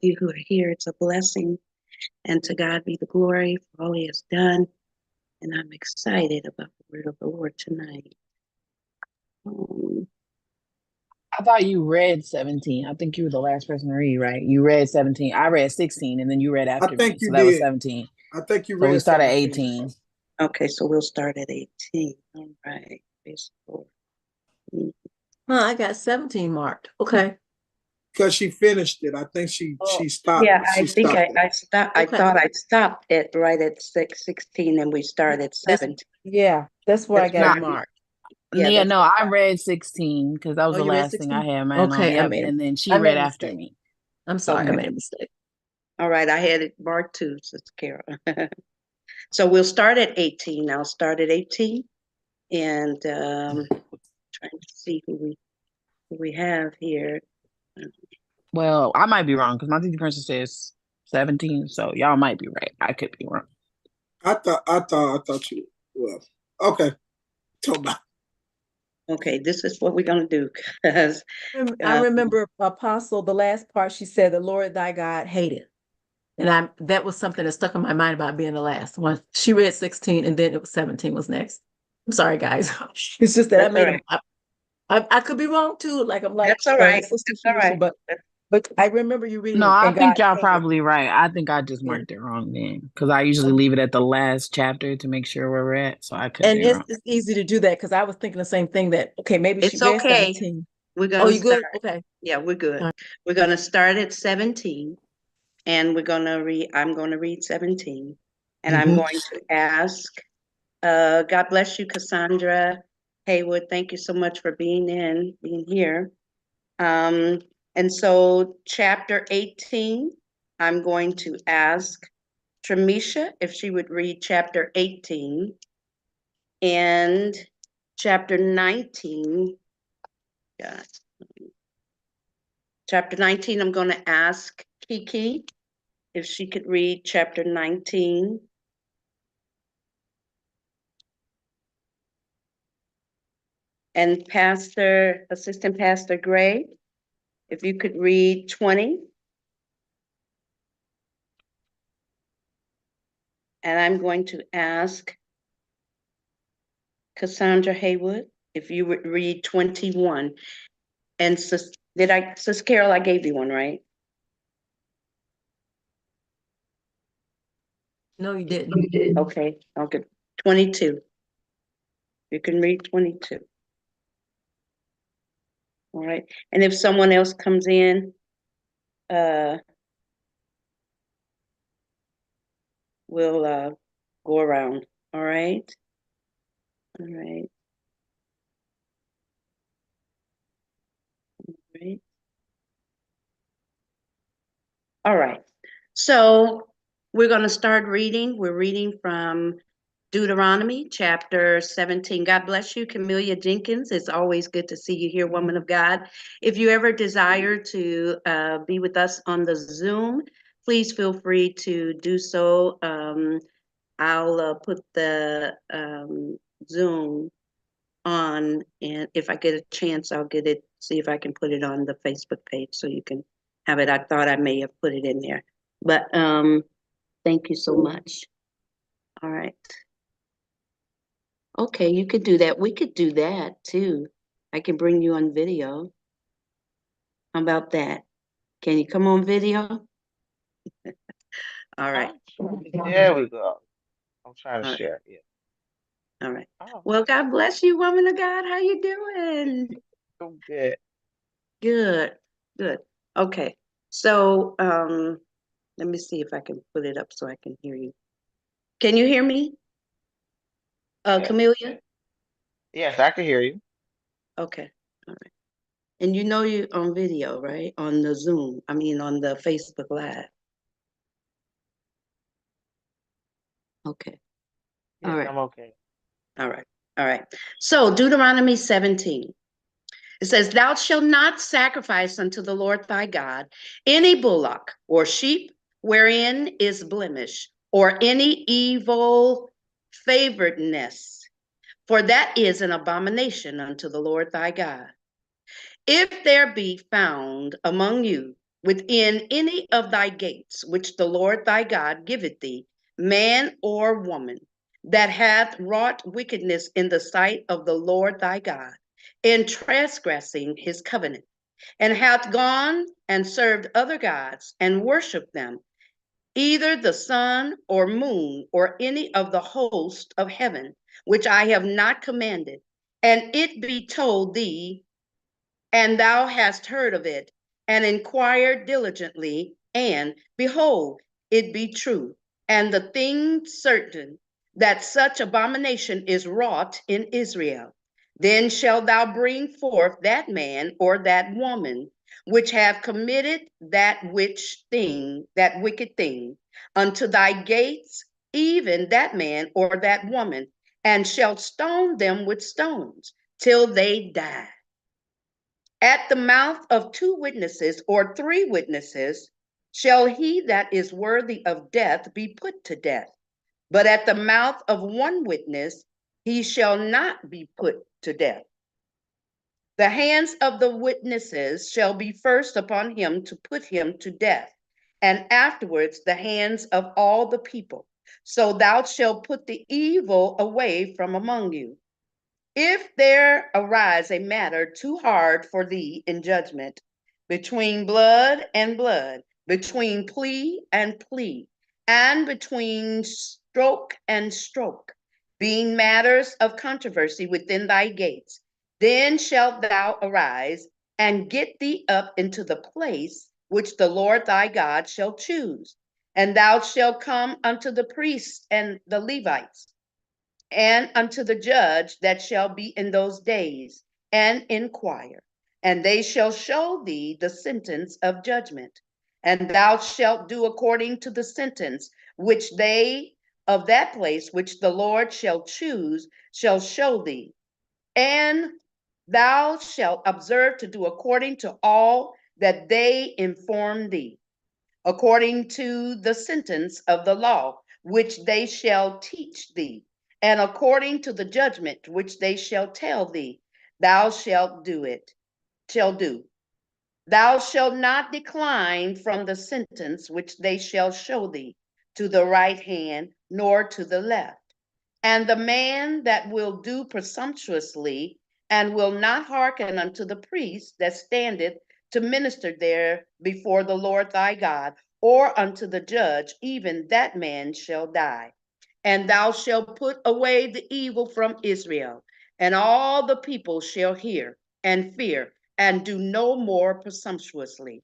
you who are here. It's a blessing, and to God be the glory for all He has done. And I'm excited about the word of the Lord tonight. I thought you read 17. I think you were the last person to read, right? You read 17. I read 16, and then you read I after me. think you So that was did. 17. I think you So we read start at 17. 18. Okay, so we'll start at 18. All right. Praise the Lord. I got 17 marked. Okay. Because she finished it. I think she stopped. Yeah, She I think stopped I stopped. I Okay. thought I stopped at right at 16 and we started at 17. Yeah, that's where I That's got right. it marked. Yeah, Yeah, that's no, I read 16 because that was Oh, the you read last thing I 16? had mine on. Okay, Yep. And then she I read made a after mistake. me. I'm sorry, I Okay. made a mistake. All right. I had it marked too, Sister Carol. So we'll start at 18. I'll start at 18 and trying to see who we have here. Well, I might be wrong because my teacher princess says 17. So y'all might be right. I could be wrong. I thought you. Well, okay. Talk about. Okay, this is what we're gonna do because I remember Apostle, the last part, she said, the Lord thy God hated. And that was something that stuck in my mind about being the last one. She read 16 and then it was 17 was next. I'm sorry, guys. It's just that that's all right. I could be wrong too. Like I'm like That's all right. Sister That's all right. Felicia, but I remember you reading No, I and think God y'all hated. probably right. I think I just Yeah. marked it wrong then because I usually leave it at the last chapter to make sure where we're at. So I could And be wrong. it's easy to do that because I was thinking the same thing that, okay, maybe she It's read okay. 17. We're Oh, gonna you good? start. Okay. Yeah, we're good. All right. We're gonna start at 17 and we're gonna read, I'm gonna read 17. And I'm going to ask, God bless you, Cassandra Haywood. Thank you so much for being here. And so chapter 18, I'm going to ask Tramisha if she would read chapter 18 and chapter 19. Yeah. Chapter 19, I'm going to ask Kiki if she could read chapter 19. And Assistant Pastor Gray, if you could read 20. And I'm going to ask Cassandra Haywood if you would read 21. And Sis Carol, I gave you one, right? No, you didn't. Okay, I'll get 22. You can read 22. All right. And if someone else comes in, we'll go around. All right. All right. Right. All right. So we're going to start reading. We're reading from Deuteronomy chapter 17. God bless you, Camelia Jenkins. It's always good to see you here, woman of God. If you ever desire to be with us on the Zoom, please feel free to do so. I'll put the Zoom on, and if I get a chance, I'll see if I can put it on the Facebook page so you can have it. I thought I may have put it in there, but thank you so much. All right. Okay, you could do that. We could do that too. I can bring you on video. How about that? Can you come on video? All right. There we go. I'm trying to All right. share. Yeah. All right. Oh, Well, God bless you, woman of God. How you doing? I'm good. Good. Good. Okay. So, let me see if I can put it up so I can hear you. Can you hear me? Yes. Camelia? Yes, I can hear you. Okay. All right. And you know you on video, right? On the Zoom. I mean, on the Facebook Live. Okay. All Yes, right. I'm okay. All right. All right. So Deuteronomy 17. It says, Thou shalt not sacrifice unto the Lord thy God any bullock or sheep wherein is blemish, or any evil favoredness, for that is an abomination unto the Lord thy God. If there be found among you within any of thy gates, which the Lord thy God giveth thee, man or woman, that hath wrought wickedness in the sight of the Lord thy God, in transgressing his covenant, and hath gone and served other gods and worshiped them, either the sun or moon or any of the host of heaven, which I have not commanded, and it be told thee, and thou hast heard of it, and inquired diligently, and behold, it be true, and the thing certain, that such abomination is wrought in Israel. Then shalt thou bring forth that man or that woman which have committed that wicked thing, unto thy gates, even that man or that woman, and shalt stone them with stones till they die. At the mouth of two witnesses or three witnesses shall he that is worthy of death be put to death. But at the mouth of one witness he shall not be put to death. The hands of the witnesses shall be first upon him to put him to death, and afterwards the hands of all the people. So thou shalt put the evil away from among you. If there arise a matter too hard for thee in judgment, between blood and blood, between plea and plea, and between stroke and stroke, being matters of controversy within thy gates, then shalt thou arise and get thee up into the place which the Lord thy God shall choose. And thou shalt come unto the priests and the Levites, and unto the judge that shall be in those days, and inquire, and they shall show thee the sentence of judgment. And thou shalt do according to the sentence which they of that place which the Lord shall choose shall show thee. And thou shalt observe to do according to all that they inform thee, according to the sentence of the law which they shall teach thee, and according to the judgment which they shall tell thee, thou shalt do. Thou shalt not decline from the sentence which they shall show thee, to the right hand nor to the left. And the man that will do presumptuously and will not hearken unto the priest that standeth to minister there before the Lord thy God, or unto the judge, even that man shall die. And thou shalt put away the evil from Israel, and all the people shall hear and fear, and do no more presumptuously.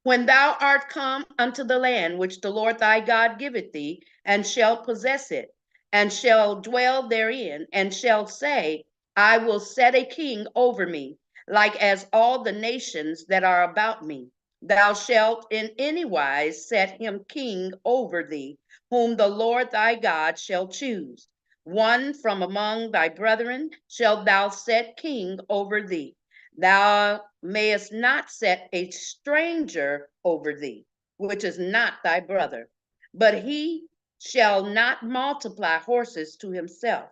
When thou art come unto the land which the Lord thy God giveth thee, and shalt possess it, and shall dwell therein, and shall say, I will set a king over me, like as all the nations that are about me. Thou shalt in any wise set him king over thee, whom the Lord thy God shall choose. One from among thy brethren shalt thou set king over thee. Thou mayest not set a stranger over thee, which is not thy brother, but he shall not multiply horses to himself,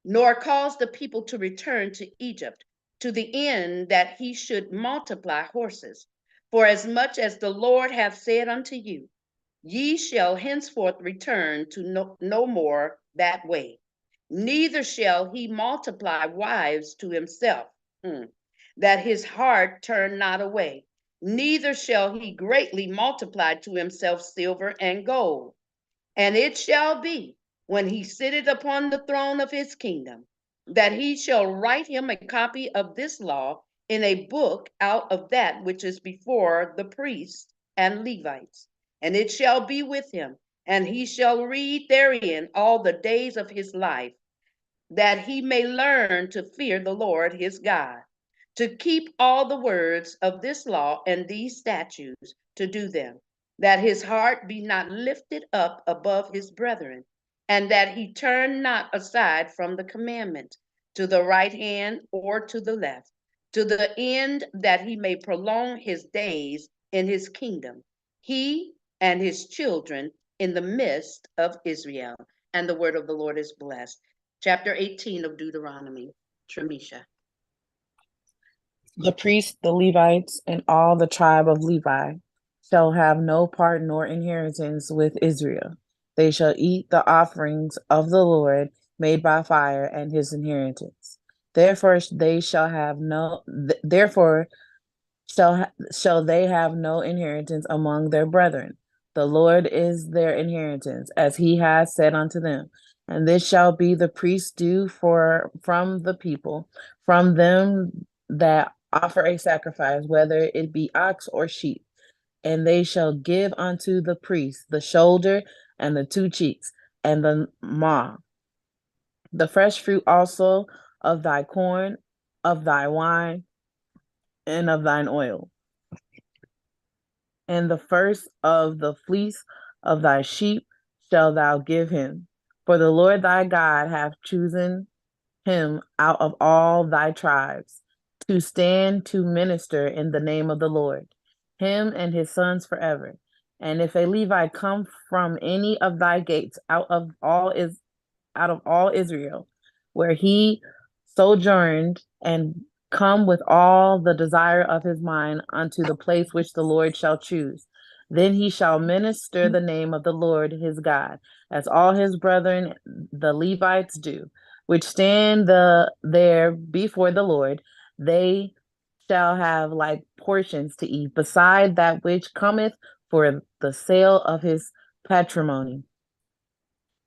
nor cause the people to return to Egypt, to the end that he should multiply horses. For as much as the Lord hath said unto you, ye shall henceforth return to no more that way. Neither shall he multiply wives to himself, that his heart turn not away. Neither shall he greatly multiply to himself silver and gold. And it shall be, when he sitteth upon the throne of his kingdom, that he shall write him a copy of this law in a book out of that which is before the priests and Levites. And it shall be with him, and he shall read therein all the days of his life, that he may learn to fear the Lord his God, to keep all the words of this law and these statutes, to do them, that his heart be not lifted up above his brethren, and that he turn not aside from the commandment to the right hand or to the left, to the end that he may prolong his days in his kingdom, he and his children in the midst of Israel. And the word of the Lord is blessed. Chapter 18 of Deuteronomy. Tremisha. The priests, the Levites, and all the tribe of Levi shall have no part nor inheritance with Israel. They shall eat the offerings of the Lord made by fire and his inheritance. Therefore they shall have no therefore shall they have no inheritance among their brethren. The Lord is their inheritance, as he has said unto them. And this shall be the priest's due from the people, from them that offer a sacrifice, whether it be ox or sheep. And they shall give unto the priest the shoulder and the two cheeks and the maw, the fresh fruit also of thy corn, of thy wine, and of thine oil, and the first of the fleece of thy sheep shalt thou give him. For the Lord thy God hath chosen him out of all thy tribes to stand to minister in the name of the Lord, him and his sons forever. And if a Levite come from any of thy gates out of all Israel, where he sojourned, and come with all the desire of his mind unto the place which the Lord shall choose. Then he shall minister the name of the Lord his God, as all his brethren the Levites do, which stand there before the Lord. They shall have like portions to eat, beside that which cometh for the sale of his patrimony.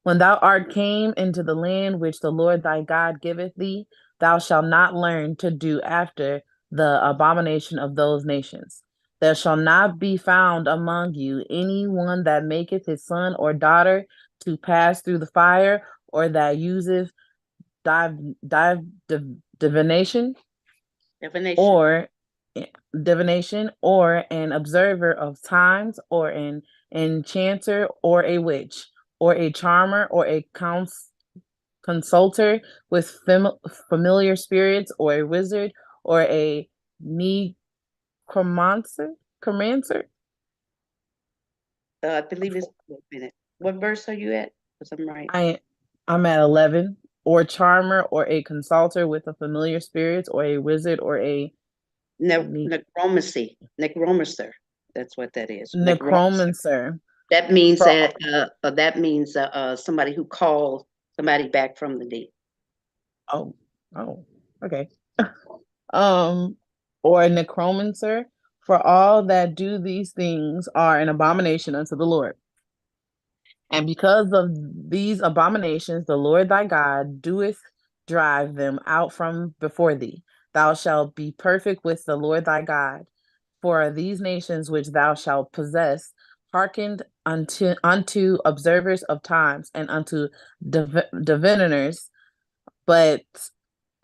When thou art came into the land which the Lord thy God giveth thee, thou shalt not learn to do after the abomination of those nations. There shall not be found among you any one that maketh his son or daughter to pass through the fire, or that useth divination, Divination. or divination, or an observer of times, or an enchanter, or a witch, or a charmer, or a consulter with familiar spirits, or a wizard, or a necromancer. I believe it's, wait a minute. What verse are you at? Because I'm right. I'm at 11. Or charmer, or a consulter with a familiar spirits, or a wizard, or a Necromancy. Necromancer. That's what that is. necromancer. That means For somebody who called somebody back from the dead. oh okay. Or a necromancer, for all that do these things are an abomination unto the Lord. And because of these abominations, the Lord thy God doeth drive them out from before thee. Thou shalt be perfect with the Lord thy God. For these nations which thou shalt possess hearkened unto observers of times, and unto diviners. But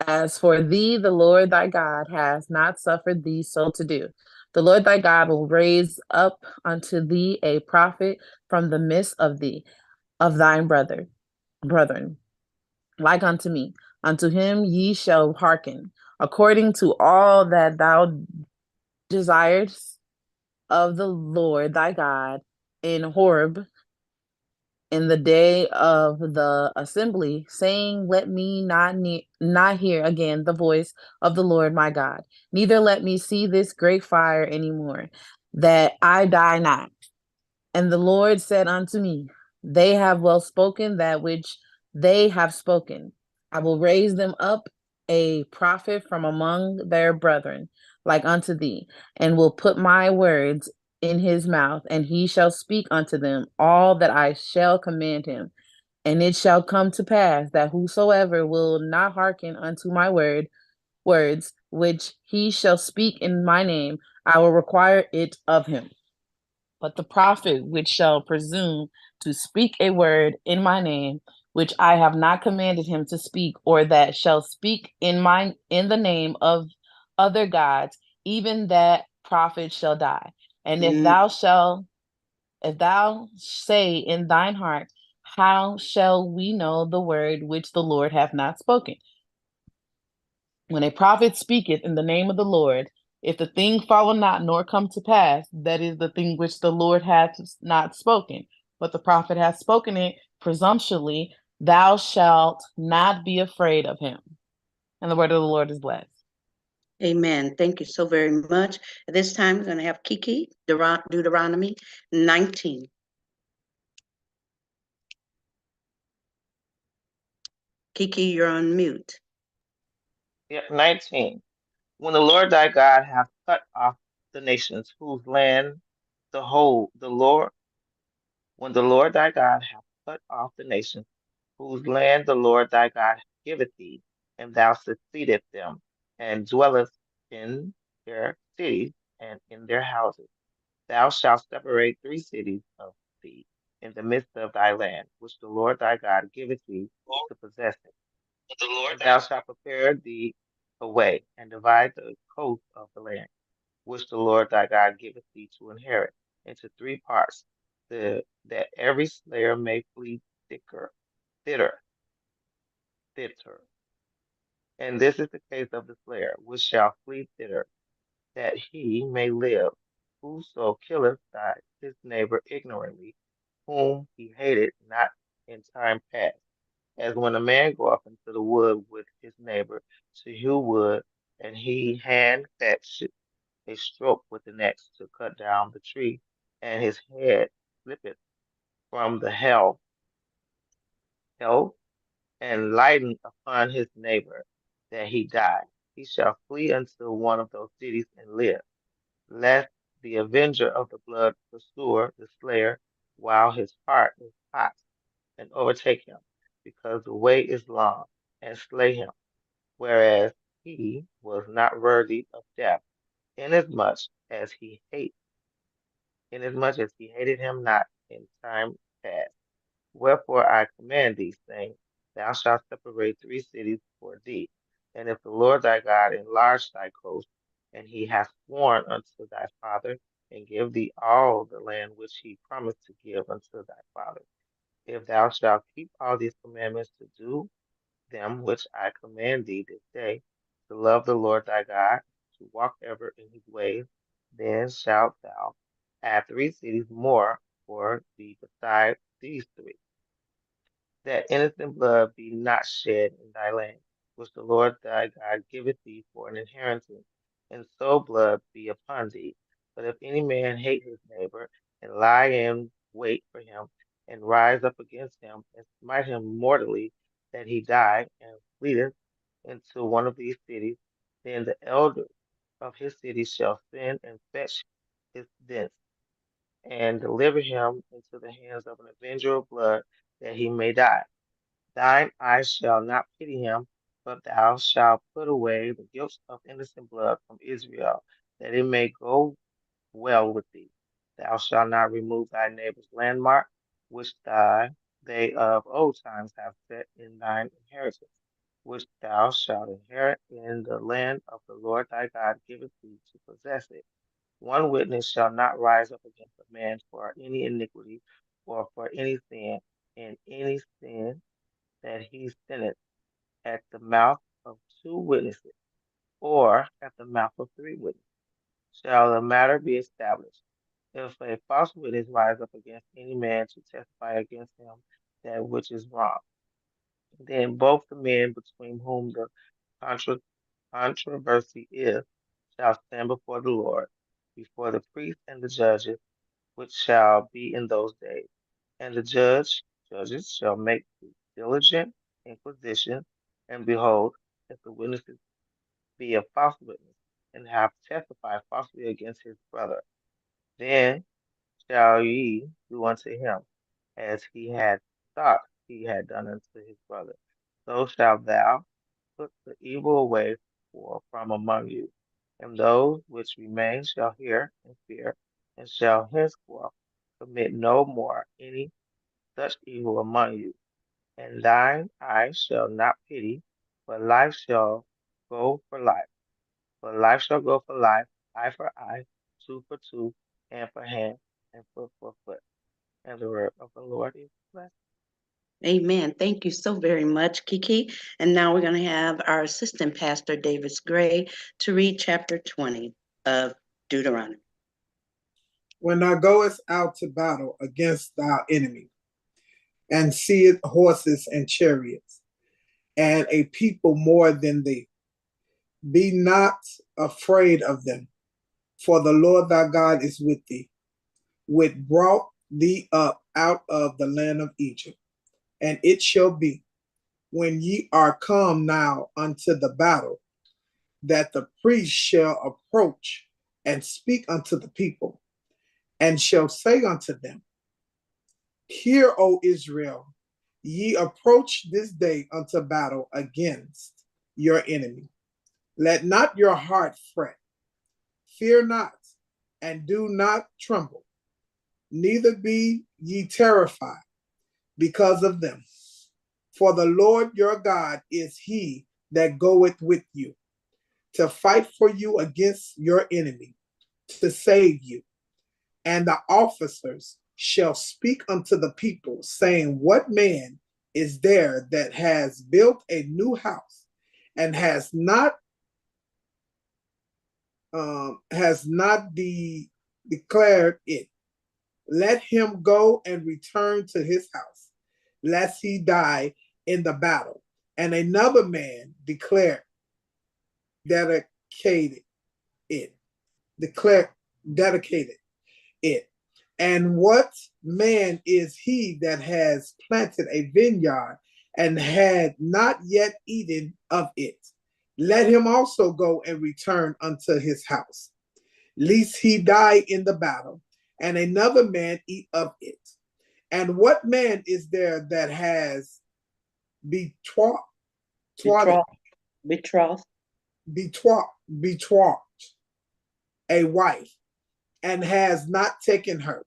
as for thee, the Lord thy God has not suffered thee so to do. The Lord thy God will raise up unto thee a prophet from the midst of thee, of thine brethren, like unto me. Unto him ye shall hearken, according to all that thou desirest of the Lord thy God in Horeb, in the day of the assembly, saying, Let me not hear again the voice of the Lord my God, neither let me see this great fire any more, that I die not. And the Lord said unto me, They have well spoken that which they have spoken. I will raise them up a prophet from among their brethren, like unto thee, and will put my words in his mouth, and he shall speak unto them all that I shall command him. And it shall come to pass that whosoever will not hearken unto my words, which he shall speak in my name, I will require it of him. But the prophet which shall presume to speak a word in my name, which I have not commanded him to speak, or that shall speak in the name of other gods, even that prophet shall die. And if thou say in thine heart, how shall we know the word which the Lord hath not spoken? When a prophet speaketh in the name of the Lord, if the thing follow not nor come to pass, that is the thing which the Lord hath not spoken, but the prophet hath spoken it presumptuously, thou shalt not be afraid of him. And the word of the Lord is blessed. Amen. Thank you so very much. At this time, we're going to have Kiki, Deuteronomy 19. Kiki, you're on mute. Yep, 19. When the Lord thy God hath cut off the nations whose land the Lord, when the Lord thy God hath cut off the nations whose land the Lord thy God giveth thee, and thou succeedest them, and dwellest in their cities and in their houses, thou shalt separate 3 cities of thee in the midst of thy land, which the Lord thy God giveth thee to possess it. And thou shalt prepare thee a way, and divide the coast of the land, which the Lord thy God giveth thee to inherit, into 3 parts, that every slayer may flee thither, thither. And this is the case of the slayer, which shall flee thither, that he may live. Whoso killeth his neighbor ignorantly, whom he hated not in time past, as when a man goeth into the wood with his neighbor to hew wood, and he hand fetcheth a stroke with an axe to cut down the tree, and his head slippeth from the helve, and lighten upon his neighbor, that he die. He shall flee unto one of those cities and live, lest the avenger of the blood pursue the slayer while his heart is hot, and overtake him, because the way is long, and slay him, whereas he was not worthy of death, inasmuch as he hate, inasmuch as he hated him not in time past. Wherefore I command thee, saying, Thou shalt separate 3 cities for thee. And if the Lord thy God enlarge thy coast, and he hath sworn unto thy father, and give thee all the land which he promised to give unto thy father, if thou shalt keep all these commandments to do them which I command thee this day, to love the Lord thy God, to walk ever in his ways, then shalt thou add 3 cities more for thee beside these 3, that innocent blood be not shed in thy land, which the Lord thy God giveth thee for an inheritance, and so blood be upon thee. But if any man hate his neighbor, and lie in wait for him, and rise up against him, and smite him mortally, that he die, and fleeteth into one of these cities, then the elder of his city shall send and fetch his thence, and deliver him into the hands of an avenger of blood, that he may die. Thine eyes shall not pity him, but thou shalt put away the guilt of innocent blood from Israel, that it may go well with thee. Thou shalt not remove thy neighbor's landmark, which they of old times have set in thine inheritance, which thou shalt inherit in the land of the Lord thy God giveth thee to possess it. One witness shall not rise up against a man for any iniquity or for any sin, in any sin that he sinneth at the mouth of 2 witnesses, or at the mouth of 3 witnesses, shall the matter be established. If a false witness rise up against any man to testify against him that which is wrong, then both the men between whom the contra- controversy is shall stand before the Lord, before the priests and the judges, which shall be in those days. And the judges shall make diligent inquisition, and behold, if the witnesses be a false witness, and have testified falsely against his brother, then shall ye do unto him as he had thought he had done unto his brother. So shalt thou put the evil away from among you. And those which remain shall hear and fear, and shall henceforth commit no more any such evil among you. And thine eye shall not pity, but life shall go for life. But life shall go for life, eye for eye, tooth for tooth, hand for hand, and foot for foot. And the word of the Lord is blessed. Amen. Thank you so very much, Kiki. And now we're going to have our assistant pastor, Davis Gray, to read chapter 20 of Deuteronomy. When thou goest out to battle against thy enemy, and seest horses and chariots, and a people more than thee, Be not afraid of them, for the Lord thy God is with thee, which brought thee up out of the land of Egypt. And it shall be, when ye are come now unto the battle, that the priest shall approach and speak unto the people, and shall say unto them, Hear, O Israel, ye approach this day unto battle against your enemy. Let not your heart fret, fear not, and do not tremble, neither be ye terrified because of them. For the Lord your God is he that goeth with you, to fight for you against your enemy, to save you. And the officers shall speak unto the people, saying, What man is there that has built a new house and has not declared it? Let him go and return to his house, lest he die in the battle. And another man dedicated it. Dedicated it. And what man is he that has planted a vineyard and had not yet eaten of it? Let him also go and return unto his house, lest he die in the battle, and another man eat of it. And what man is there that has betrothed Betrothed. betrothed a wife and has not taken her?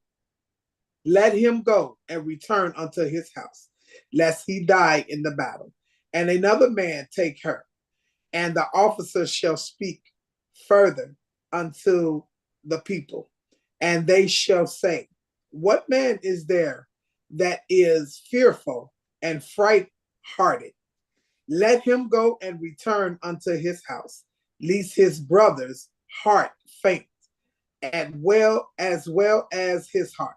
Let him go and return unto his house, lest he die in the battle, and another man take her. And the officers shall speak further unto the people, and they shall say, What man is there that is fearful and fright-hearted? Let him go and return unto his house, lest his brother's heart faint, and as well as his heart.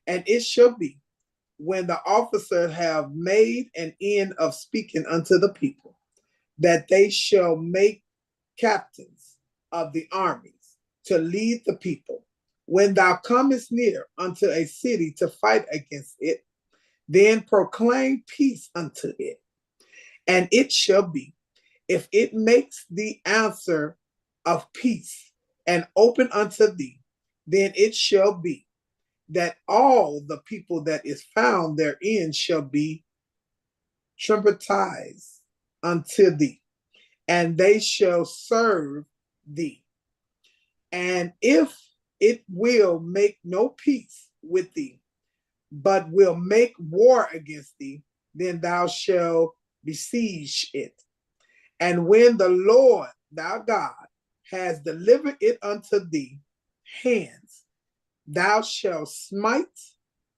And it shall be, when the officers have made an end of speaking unto the people, that they shall make captains of the armies to lead the people. When thou comest near unto a city to fight against it, then proclaim peace unto it. And it shall be, if it makes the answer of peace and open unto thee, then it shall be that all the people that is found therein shall be tributized unto thee, and they shall serve thee. And if it will make no peace with thee, but will make war against thee, then thou shalt besiege it. And when the Lord thy God has delivered it unto thee hands, thou shalt smite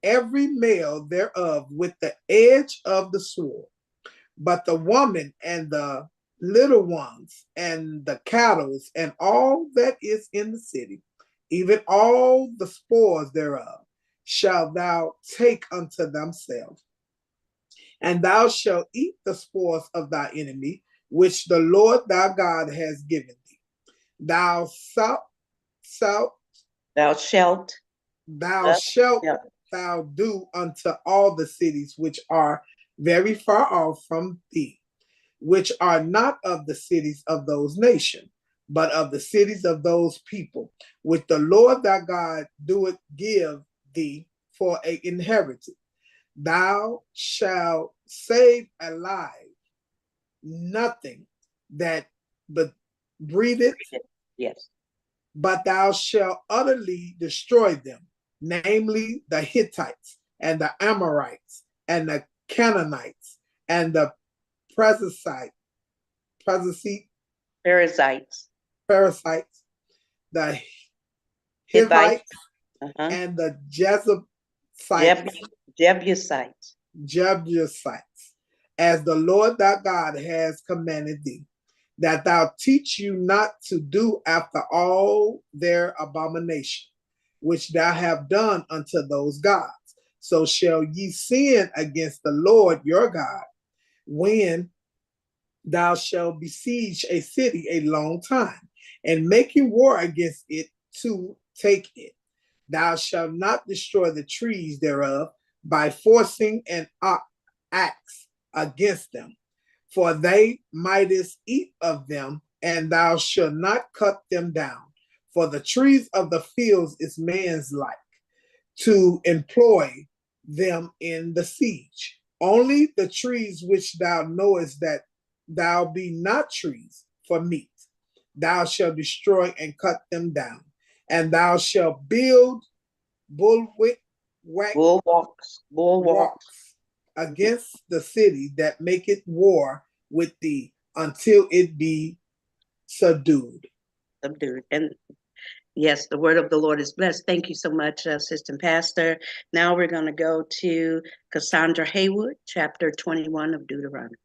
every male thereof with the edge of the sword. But the woman and the little ones and the cattle and all that is in the city, even all the spoils thereof, shalt thou take unto themselves. And thou shalt eat the spoils of thy enemy, which the Lord thy God has given thee. Thou shalt thou do unto all the cities which are very far off from thee, which are not of the cities of those nations, but of the cities of those people, which the Lord thy God doeth give thee for an inheritance. Thou shalt save alive nothing that but breatheth. Yes. But thou shalt utterly destroy them, namely the Hittites and the Amorites and the Canaanites and the Perizzites, the Hivites, and the Jebusites, as the Lord thy God has commanded thee, that thou teach you not to do after all their abomination, which thou have done unto those gods. So shall ye sin against the Lord your God, when thou shalt besiege a city a long time, and making war against it to take it. Thou shalt not destroy the trees thereof by forcing an axe against them, for they mightest eat of them, and thou shalt not cut them down. For the trees of the fields is man's like, to employ them in the siege. Only the trees which thou knowest that thou be not trees for meat, thou shalt destroy and cut them down. And thou shalt build bulwarks Bulwarks. against the city that maketh war with thee until it be subdued. Subdued. And yes, the word of the Lord is blessed. Thank you so much, Assistant Pastor. Now we're going to go to Cassandra Haywood, chapter 21 of Deuteronomy.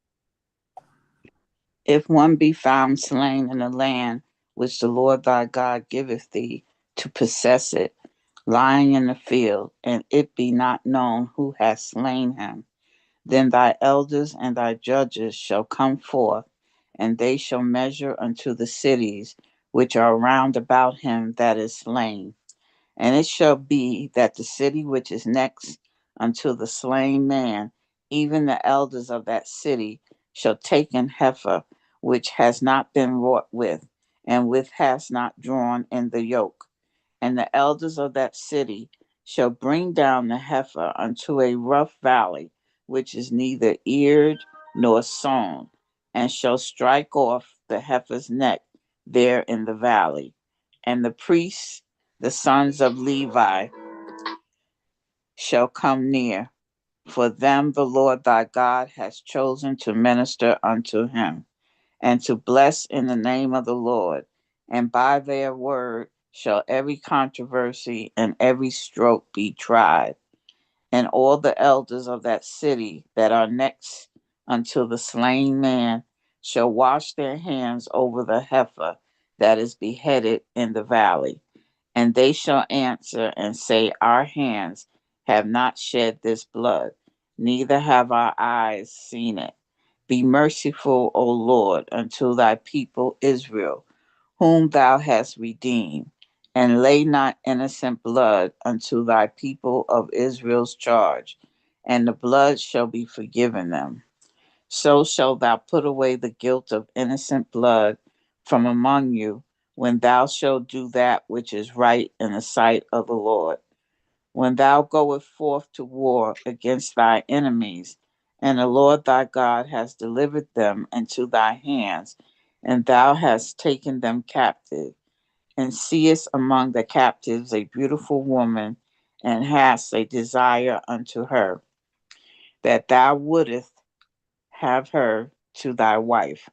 If one be found slain in the land which the Lord thy God giveth thee to possess it, lying in the field, and it be not known who hath slain him, then thy elders and thy judges shall come forth, and they shall measure unto the cities which are round about him that is slain. And it shall be that the city which is next unto the slain man, even the elders of that city, shall take an heifer which has not been wrought with, and which has not drawn in the yoke. And the elders of that city shall bring down the heifer unto a rough valley, which is neither eared nor sown, and shall strike off the heifer's neck there in the valley. And the priests, the sons of Levi, shall come near, for them the Lord thy God has chosen to minister unto him, and to bless in the name of the Lord. And by their word shall every controversy and every stroke be tried. And all the elders of that city that are next unto the slain man shall wash their hands over the heifer that is beheaded in the valley. And they shall answer and say, our hands have not shed this blood, neither have our eyes seen it. Be merciful, O Lord, unto thy people Israel, whom thou hast redeemed, and lay not innocent blood unto thy people of Israel's charge, and the blood shall be forgiven them. So shalt thou put away the guilt of innocent blood from among you, when thou shalt do that which is right in the sight of the Lord. When thou goest forth to war against thy enemies, and the Lord thy God has delivered them into thy hands, and thou hast taken them captive, and seest among the captives a beautiful woman, and hast a desire unto her, that thou wouldest have her to thy wife.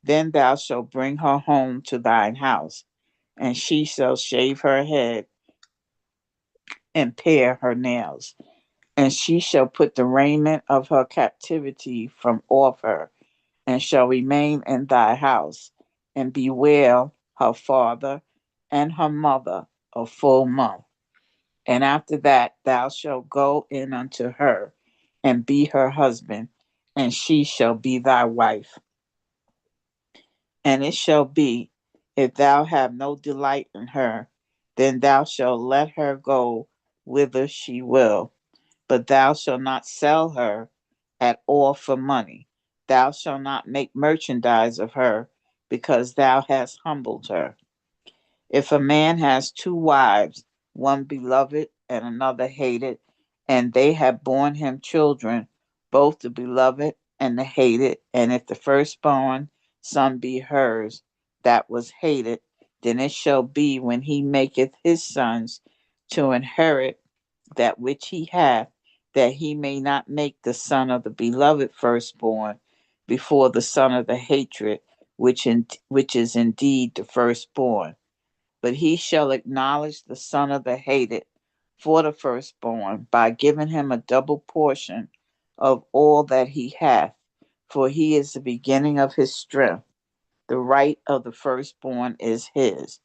Then thou shalt bring her home to thine house, and she shall shave her head and pare her nails. And she shall put the raiment of her captivity from off her, and shall remain in thy house, and bewail her father and her mother a full month. And after that thou shalt go in unto her, and be her husband, and she shall be thy wife. And it shall be, if thou have no delight in her, then thou shalt let her go whither she will. But thou shalt not sell her at all for money. Thou shalt not make merchandise of her, because thou hast humbled her. If a man has two wives, one beloved and another hated, and they have borne him children, both the beloved and the hated, and if the firstborn son be hers that was hated, then it shall be when he maketh his sons to inherit that which he hath, that he may not make the son of the beloved firstborn before the son of the hatred, which is indeed the firstborn. But he shall acknowledge the son of the hated for the firstborn by giving him a double portion of all that he hath, for he is the beginning of his strength. The right of the firstborn is his.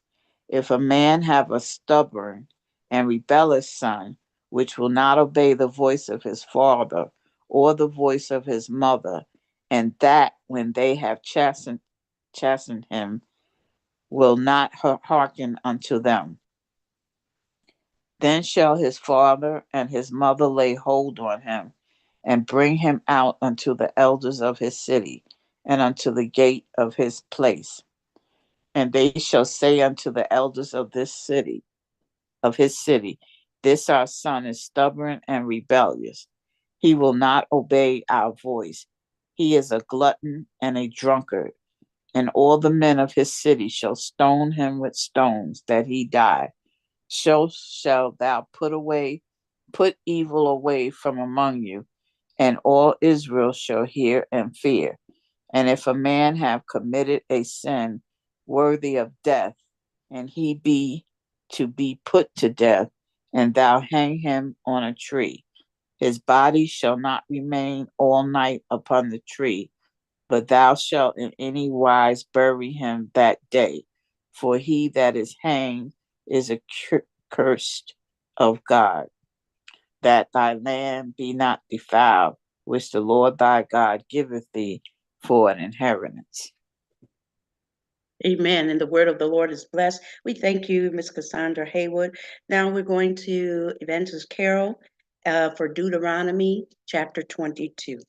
If a man have a stubborn and rebellious son, which will not obey the voice of his father or the voice of his mother, and that when they have chastened him, will not hearken unto them. Then shall his father and his mother lay hold on him, and bring him out unto the elders of his city, and unto the gate of his place. And they shall say unto the elders of his city, this our son is stubborn and rebellious. He will not obey our voice. He is a glutton and a drunkard. And all the men of his city shall stone him with stones, that he die. So shalt thou put evil away from among you, and all Israel shall hear and fear. And if a man have committed a sin worthy of death, and he be to be put to death, and thou hang him on a tree, his body shall not remain all night upon the tree, but thou shalt in any wise bury him that day. For he that is hanged is accursed of God, that thy land be not defiled, which the Lord thy God giveth thee for an inheritance. Amen. And the word of the Lord is blessed. We thank you, Ms. Cassandra Haywood. Now we're going to Evangelist Carol for Deuteronomy chapter 22.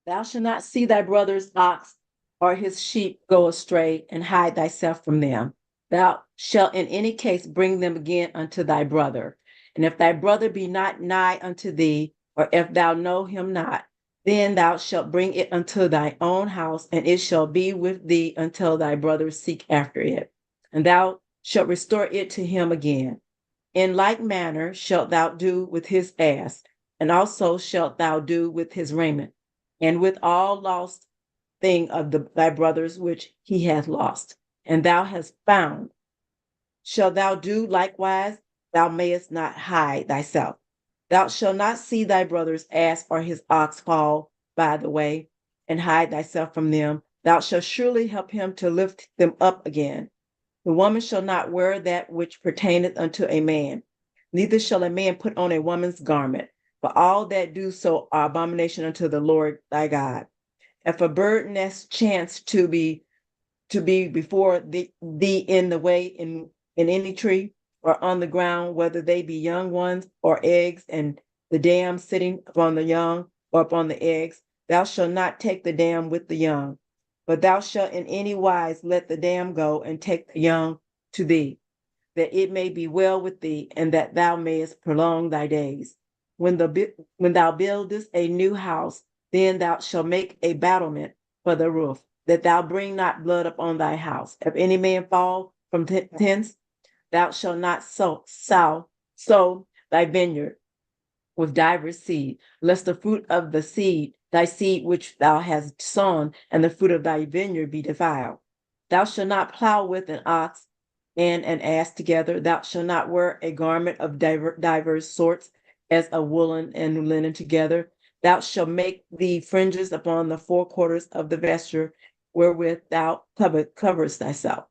Thou shalt not see thy brother's ox or his sheep go astray, and hide thyself from them. Thou shalt in any case bring them again unto thy brother. And if thy brother be not nigh unto thee, or if thou know him not, then thou shalt bring it unto thy own house, and it shall be with thee until thy brother seek after it. And thou shalt restore it to him again. In like manner shalt thou do with his ass, and also shalt thou do with his raiment, and with all lost thing of thy brothers which he hath lost, and thou hast found. Shalt thou do likewise? Thou mayest not hide thyself. Thou shalt not see thy brother's ass or his ox fall by the way, and hide thyself from them. Thou shalt surely help him to lift them up again. The woman shall not wear that which pertaineth unto a man, neither shall a man put on a woman's garment, for all that do so are abomination unto the Lord thy God. If a bird nest chance to be before thee in the way in any tree, or on the ground, whether they be young ones or eggs, and the dam sitting upon the young or upon the eggs, thou shalt not take the dam with the young, but thou shalt in any wise let the dam go and take the young to thee, that it may be well with thee, and that thou mayest prolong thy days. When thou buildest a new house, then thou shalt make a battlement for the roof, that thou bring not blood upon thy house. If any man fall from thence, thou shalt not sow thy vineyard with divers seed, lest the fruit of the seed, thy seed which thou hast sown, and the fruit of thy vineyard be defiled. Thou shalt not plow with an ox and an ass together. Thou shalt not wear a garment of divers sorts, as of woolen and linen together. Thou shalt make thee fringes upon the four quarters of the vesture wherewith thou coverest thyself.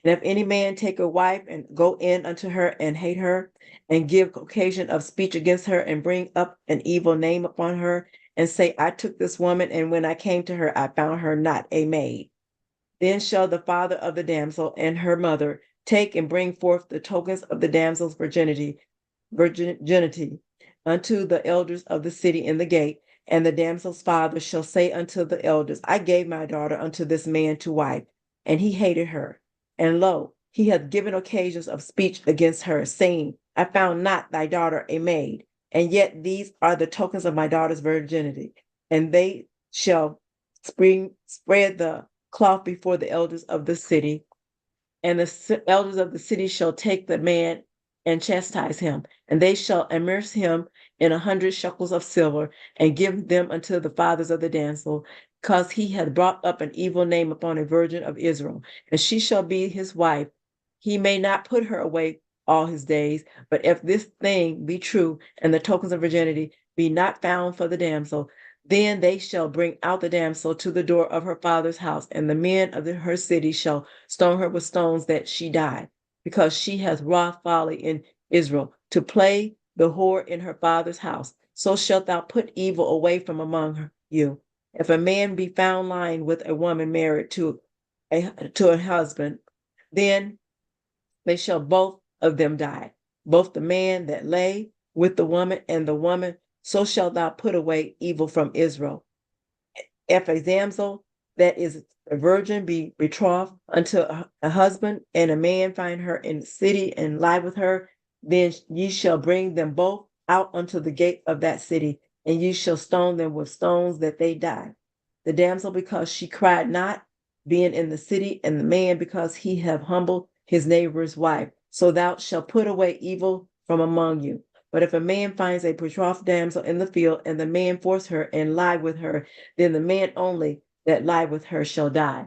And if any man take a wife and go in unto her and hate her, and give occasion of speech against her, and bring up an evil name upon her, and say, I took this woman, and when I came to her, I found her not a maid. Then shall the father of the damsel and her mother take and bring forth the tokens of the damsel's virginity unto the elders of the city in the gate. And the damsel's father shall say unto the elders, I gave my daughter unto this man to wife, and he hated her. And lo, he hath given occasions of speech against her, saying, I found not thy daughter a maid. And yet these are the tokens of my daughter's virginity. And they shall spread the cloth before the elders of the city, and the elders of the city shall take the man and chastise him, and they shall immerse him in 100 shekels of silver, and give them unto the fathers of the damsel, because he hath brought up an evil name upon a virgin of Israel, and she shall be his wife. He may not put her away all his days, but if this thing be true, and the tokens of virginity be not found for the damsel, then they shall bring out the damsel to the door of her father's house, and the men of her city shall stone her with stones that she die, because she hath wrought folly in Israel, to play the whore in her father's house. so shalt thou put evil away from among you. If a man be found lying with a woman married to a husband, then they shall both of them die, both the man that lay with the woman and the woman. So shalt thou put away evil from Israel. If a damsel that is a virgin be betrothed unto a husband, and a man find her in the city and lie with her, then ye shall bring them both out unto the gate of that city, and ye shall stone them with stones that they die. The damsel, because she cried not, being in the city, and the man, because he have humbled his neighbor's wife. So thou shalt put away evil from among you. But if a man finds a betrothed damsel in the field, and the man force her and lie with her, then the man only that lie with her shall die.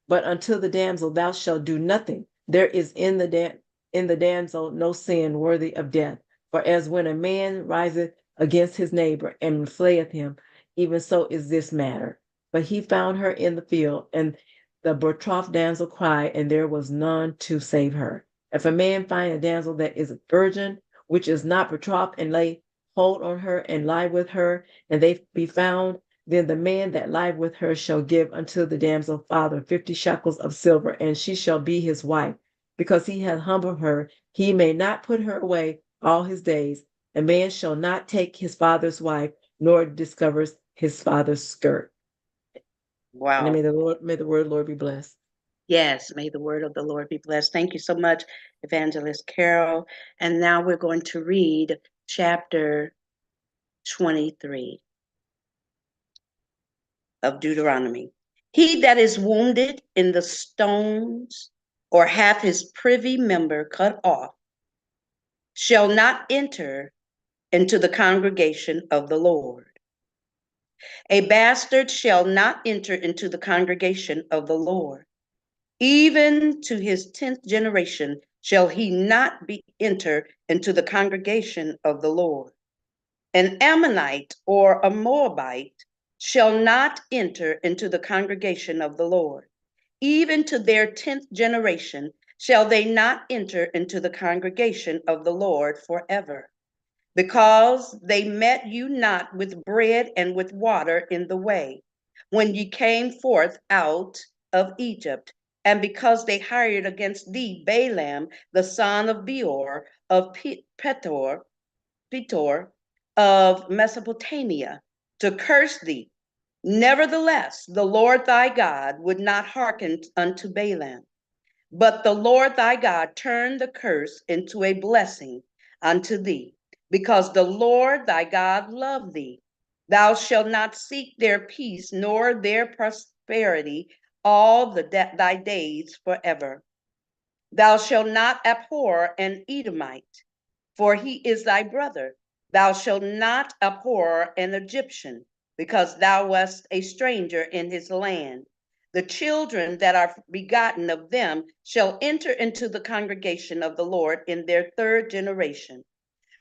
But unto the damsel thou shalt do nothing. There is in the damsel no sin worthy of death. For as when a man riseth against his neighbor and slayeth him, even so is this matter. But he found her in the field, and the betrothed damsel cried, and there was none to save her. If a man find a damsel that is a virgin, which is not betrothed, and lay hold on her and lie with her, and they be found, then the man that lieth with her shall give unto the damsel father 50 shekels of silver, and she shall be his wife. Because he hath humbled her, he may not put her away all his days. A man shall not take his father's wife, nor discovers his father's skirt. And Wow. may the word Lord be blessed. Yes, may the word of the Lord be blessed. Thank you so much, Evangelist Carol. And now we're going to read chapter 23 of Deuteronomy. He that is wounded in the stones, or hath his privy member cut off, shall not enter into the congregation of the Lord. A bastard shall not enter into the congregation of the Lord. Even to his 10th generation shall he not be enter into the congregation of the Lord. An Ammonite or a Moabite shall not enter into the congregation of the Lord. Even to their 10th generation shall they not enter into the congregation of the Lord forever, because they met you not with bread and with water in the way, when ye came forth out of Egypt, and because they hired against thee Balaam, the son of Beor of Petor of Mesopotamia, to curse thee. Nevertheless, the Lord thy God would not hearken unto Balaam, but the Lord thy God turned the curse into a blessing unto thee, because the Lord thy God loved thee. Thou shalt not seek their peace nor their prosperity all thy days forever. Thou shalt not abhor an Edomite, for he is thy brother. Thou shalt not abhor an Egyptian, because thou wast a stranger in his land. The children that are begotten of them shall enter into the congregation of the Lord in their 3rd generation.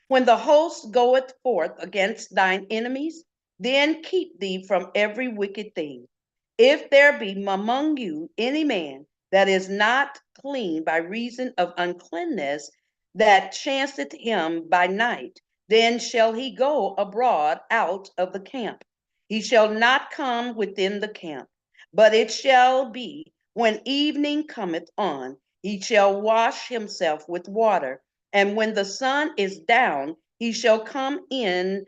When the host goeth forth against thine enemies, then keep thee from every wicked thing. If there be among you any man that is not clean by reason of uncleanness that chanceth him by night, then shall he go abroad out of the camp. He shall not come within the camp, but it shall be when evening cometh on, he shall wash himself with water, and when the sun is down, he shall come in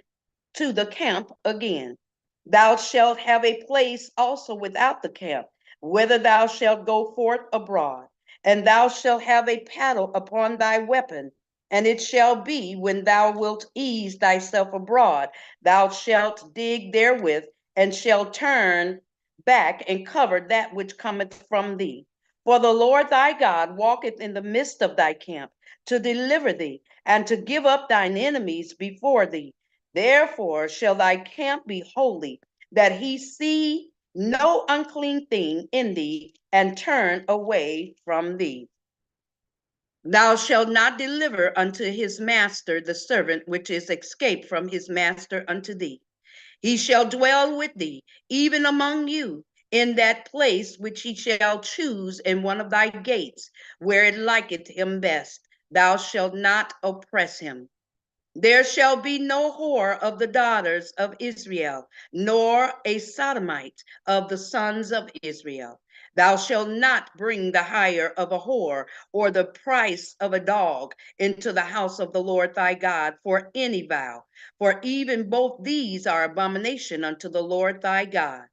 to the camp again. Thou shalt have a place also without the camp, whither thou shalt go forth abroad, and thou shalt have a paddle upon thy weapon. And it shall be when thou wilt ease thyself abroad, thou shalt dig therewith, and shalt turn back and cover that which cometh from thee. For the Lord thy God walketh in the midst of thy camp to deliver thee, and to give up thine enemies before thee. Therefore shall thy camp be holy, that he see no unclean thing in thee, and turn away from thee. Thou shalt not deliver unto his master the servant which is escaped from his master unto thee. He shall dwell with thee, even among you, in that place which he shall choose in one of thy gates, where it liketh him best. Thou shalt not oppress him. There shall be no whore of the daughters of Israel, nor a sodomite of the sons of Israel. Thou shalt not bring the hire of a whore or the price of a dog into the house of the Lord thy God for any vow, for even both these are abomination unto the Lord thy God.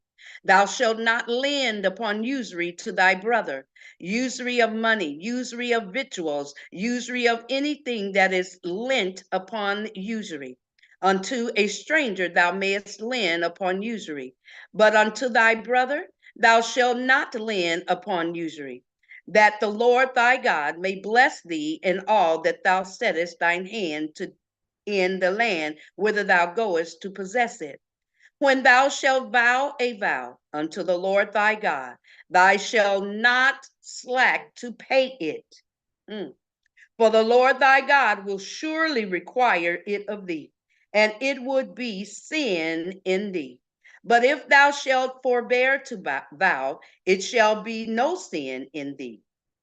Thou shalt not lend upon usury to thy brother, usury of money, usury of victuals, usury of anything that is lent upon usury. Unto a stranger thou mayest lend upon usury, but unto thy brother thou shalt not lend upon usury, that the Lord thy God may bless thee in all that thou settest thine hand to in the land whither thou goest to possess it. When thou shalt vow a vow unto the Lord thy God, thou shalt not slack to pay it. For the Lord thy God will surely require it of thee, and it would be sin in thee. But if thou shalt forbear to vow, it shall be no sin in thee.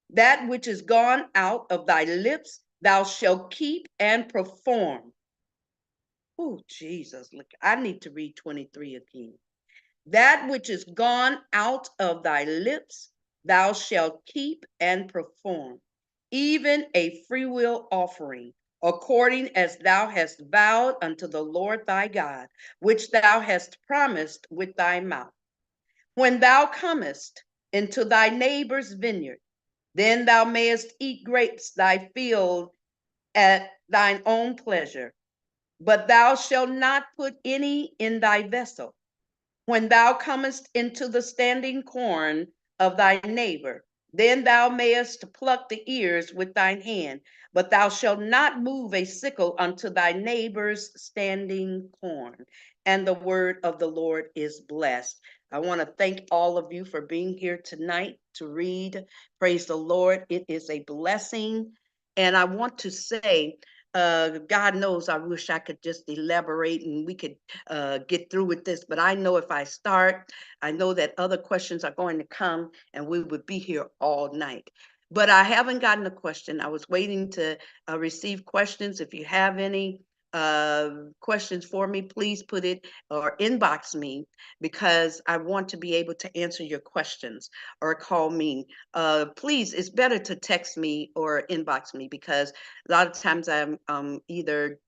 That which is gone out of thy lips, thou shalt keep and perform. Oh, Jesus, look, I need to read 23 again. That which is gone out of thy lips, thou shalt keep and perform, even a freewill offering, according as thou hast vowed unto the Lord thy God, which thou hast promised with thy mouth. When thou comest into thy neighbor's vineyard, then thou mayest eat grapes thy field at thine own pleasure, but thou shalt not put any in thy vessel. When thou comest into the standing corn of thy neighbor, then thou mayest pluck the ears with thine hand, but thou shalt not move a sickle unto thy neighbor's standing corn. And the word of the Lord is blessed. I want to thank all of you for being here tonight to read. Praise the Lord. It is a blessing. And I want to say, God knows I wish I could just elaborate and we could get through with this. But I know if I start, I know that other questions are going to come and we would be here all night. But I haven't gotten a question. I was waiting to receive questions. If you have any questions for me, please put it or inbox me because I want to be able to answer your questions or call me. Please, it's better to text me or inbox me because a lot of times I'm either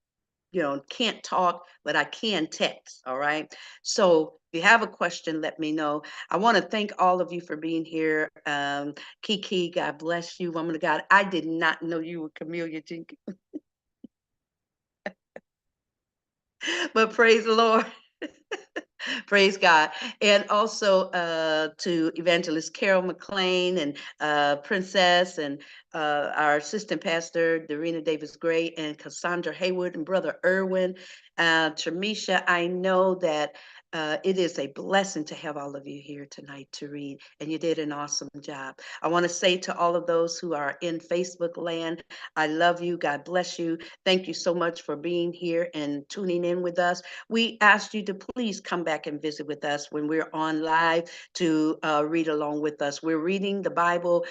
can't talk, but I can text. All right. So if you have a question, let me know. I want to thank all of you for being here. Kiki, God bless you, woman of God. I did not know you were Camellia Jenkins, but praise the Lord. Praise God. And also to Evangelist Carol McLean and Princess and our assistant pastor, Darina Davis Gray and Cassandra Haywood and Brother Irwin. Tramisha, I know that it is a blessing to have all of you here tonight to read, and you did an awesome job. I want to say to all of those who are in Facebook land, I love you. God bless you. Thank you so much for being here and tuning in with us. We ask you to please come back and visit with us when we're on live to read along with us. We're reading the Bible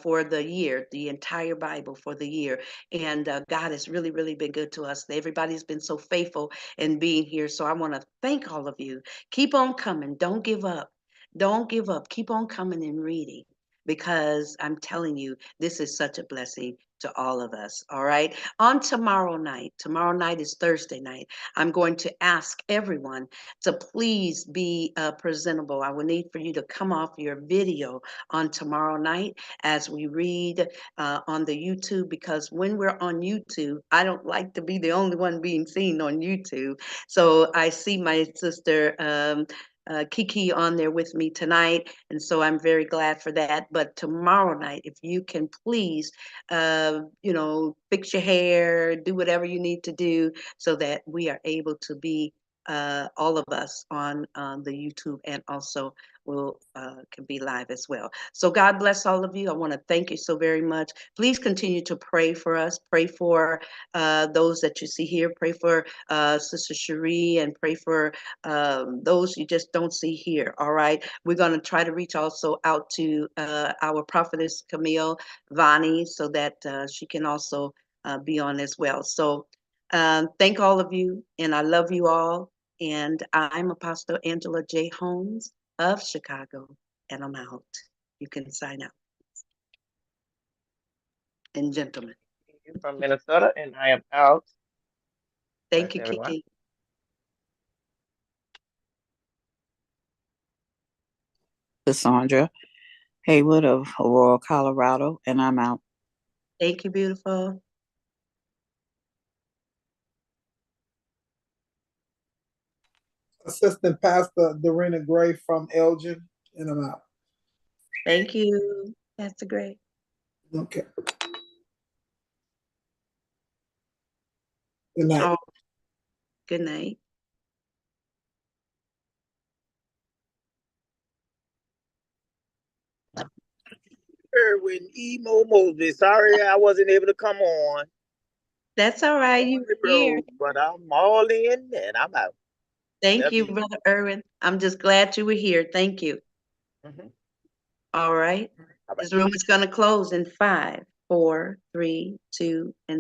for the year, the entire Bible for the year. And God has really, really been good to us. Everybody's been so faithful in being here. So I want to thank all of you. Keep on coming. Don't give up. Don't give up. Keep on coming and reading because I'm telling you, this is such a blessing to all of us. All right. On tomorrow night is Thursday night. I'm going to ask everyone to please be presentable. I will need for you to come off your video on tomorrow night as we read on the YouTube, because when we're on YouTube, I don't like to be the only one being seen on YouTube. So I see my sister Kiki on there with me tonight, and so I'm very glad for that. But tomorrow night, if you can please, fix your hair, do whatever you need to do so that we are able to be all of us on the YouTube, and also will can be live as well. So God bless all of you. I want to thank you so very much. Please continue to pray for us. Pray for those that you see here. Pray for Sister Cherie, and pray for those you just don't see here. All right. We're going to try to reach also out to our prophetess Camille Vani so that she can also be on as well. So Thank all of you, and I love you all. And I'm Apostle Angela J. Holmes of Chicago, and I'm out. You can sign out. And gentlemen, From Minnesota, and I am out. thank Bless you, everyone. Kiki. Cassandra Haywood of Aurora, Colorado, and I'm out. Thank you, beautiful. Assistant Pastor Dorena Gray from Elgin, and I'm out. Thank you. That's great. Okay. Good night. Oh, good night. Erwin Emo Moses. Sorry I wasn't able to come on. That's all right. You were here. But I'm all in and I'm out. Thank Love you, you. Brother Irwin. I'm just glad you were here. Thank you. All right. All right. This room is going to close in 5, 4, 3, 2, and